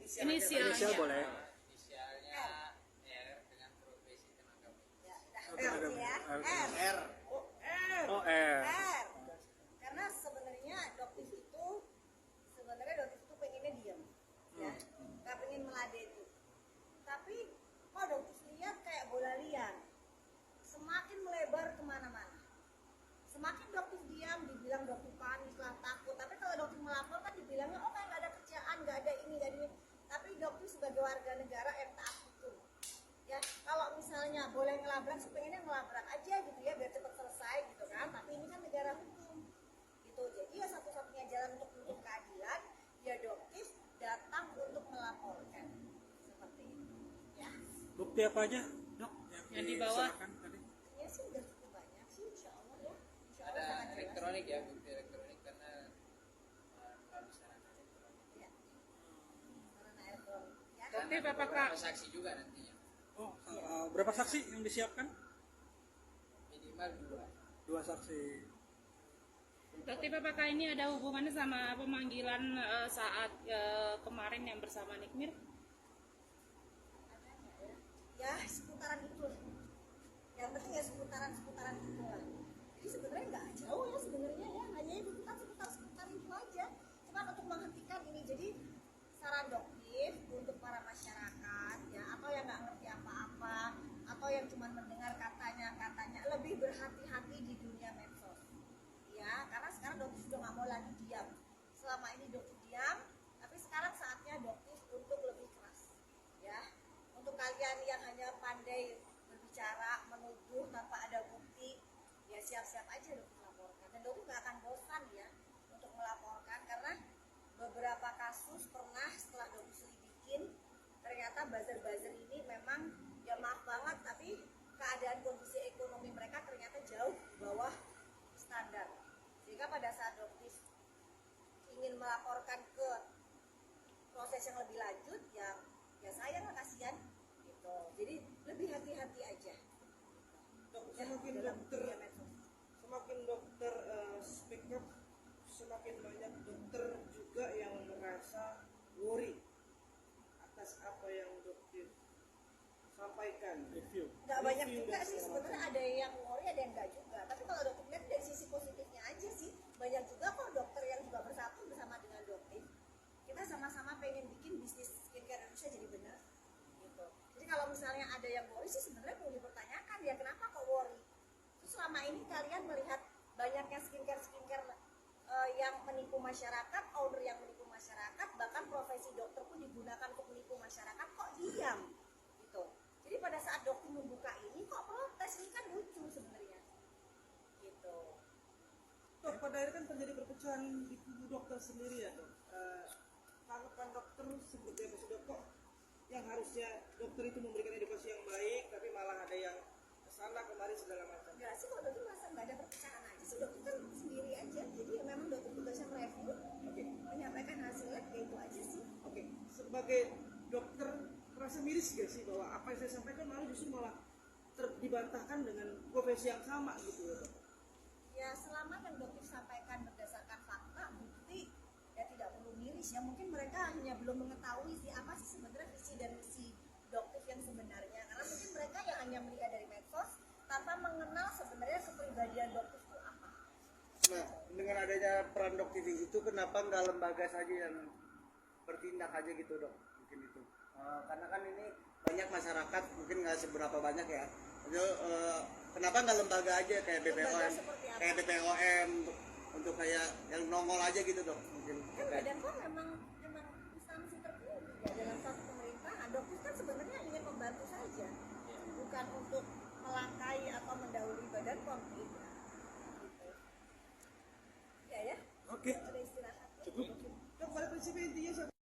Inisial boleh. Inisialnya R dengan profesi tenaga medis. R. Oh, R. Karena sebenarnya dokter itu pengennya diam, ya, nggak pengen meladeni. Tapi kok dokter lihat kayak bola liar, semakin melebar kemana-mana. Semakin dokter diam, dibilang dokter panik lah, takut. Tapi kalau dokter melapor kan dibilangnya, oh kan nggak ada kerjaan, nggak ada ini, nggak ada ini. Tapi dokter sebagai warga negara yang taat hukum, ya, kalau misalnya boleh ngelabrak, pengennya ngelabrak aja gitu ya, biar cepat selesai gitu kan. Tapi ini kan negara hukum, gitu. Jadi ya satu-satunya jalan untuk menuntut keadilan, ya dokter datang untuk melaporkan, seperti itu, ya. Bukti apa aja, Dok? Yang dibawa. Tadi. Ya sih udah cukup banyak sih, insya Allah ya. Insya Allah Ada sangat jelas. elektronik ya, bukti elektronik karena melalui sarana elektronik. Ya. Sarana elektronik, ya. Dokter, Dan apakah beberapa saksi juga nantinya, Oh, berapa saksi yang disiapkan? minimal 2. 2 saksi. Dokter, apakah ini ada hubungannya sama pemanggilan saat kemarin yang bersama Nikmir? Ya seputaran itu, yang penting ya seputaran itu lah. Jadi sebenarnya nggak jauh ya sebenarnya ya, hanya itu kita seputar itu aja. Cuma untuk menghentikan ini, jadi saran dokter untuk para masyarakat ya, atau yang nggak ngerti apa-apa, atau yang cuma mendengar katanya lebih berhati-hati di dunia medsos. Ya, karena sekarang dokter sudah nggak mau lagi diam. Selama ini dokter diam, tapi sekarang saatnya dokter untuk lebih keras. Ya, untuk kalian yang hanya pandai berbicara, menuduh tanpa ada bukti, ya siap-siap aja dokter melaporkan. Dan dokter nggak akan bosan ya untuk melaporkan, karena beberapa kasus pernah setelah dokter selidikin, ternyata buzzer-buzzer ini memang ya maaf banget, tapi keadaan kondisi ekonomi mereka ternyata jauh di bawah standar. Sehingga pada saat dokter ingin melaporkan ke proses yang lebih lanjut, ya sayang lah, kasihan gitu. Jadi lebih hati-hati aja. Semakin dokter speak up, semakin banyak dokter juga yang merasa worry atas apa yang dokter sampaikan. Review. Nggak banyak juga sih sebenarnya, ada yang worry, ada yang enggak juga. Tapi kalau dokter lihat dari sisi positifnya aja sih, banyak juga kok dokter yang juga bersatu bersama dengan dokter. Kita sama-sama pengen bikin bisnis skincare Indonesia jadi benar gitu. Jadi kalau misalnya ada yang worry sih sebenarnya perlu dipertanyakan ya, kenapa kok worry. Terus selama ini kalian melihat banyaknya skincare yang menipu masyarakat, order yang menipu masyarakat, bahkan profesi dokter pun digunakan untuk menipu masyarakat, kok diam gitu. Jadi pada saat dokter membuka ini kok protes, ini kan lucu sebenarnya gitu. Dok, pada akhirnya kan terjadi perpecahan di kubu dokter sendiri ya, Dok. Tanggapan dokter seperti apa sih, Dok? Kok yang harusnya dokter itu memberikan edukasi yang baik, tapi malah ada yang kesana kemari segala macam. Enggak sih, kalau dokter merasa nggak ada perpecahan aja sih, dokter kan sendiri aja. Jadi ya memang dokter tugasnya mereview, menyampaikan hasilnya, kayak itu aja sih. Oke, sebagai dokter merasa miris gak sih bahwa apa yang saya sampaikan malah dibantahkan dengan profesi yang sama gitu ya, Dok? Ya selama yang dokter sampaikan berdasarkan fakta, bukti, ya tidak perlu miris ya. Mungkin mereka hanya belum mengetahui sih apa sih sebenarnya visi dan misi dokter yang sebenarnya, karena mungkin mereka yang hanya melihat dari medsos tanpa mengenal sebenarnya kepribadian dokter itu apa. Nah, dengan adanya peran Dok TV itu, kenapa nggak lembaga saja yang bertindak aja gitu, Dok? Mungkin itu. Karena kan ini banyak masyarakat, mungkin nggak seberapa banyak ya. Jadi, kenapa nggak lembaga aja kayak BPOM, kayak BPOM untuk kayak yang nongol aja gitu, Dok? Mungkin. Kan Badan POM memang instansi tertinggi ya dalam satu pemerintahan. Dokter kan sebenarnya ingin membantu saja, bukan untuk melangkai atau mendahului Badan POM, tidak. Gitu. Ya. Oke.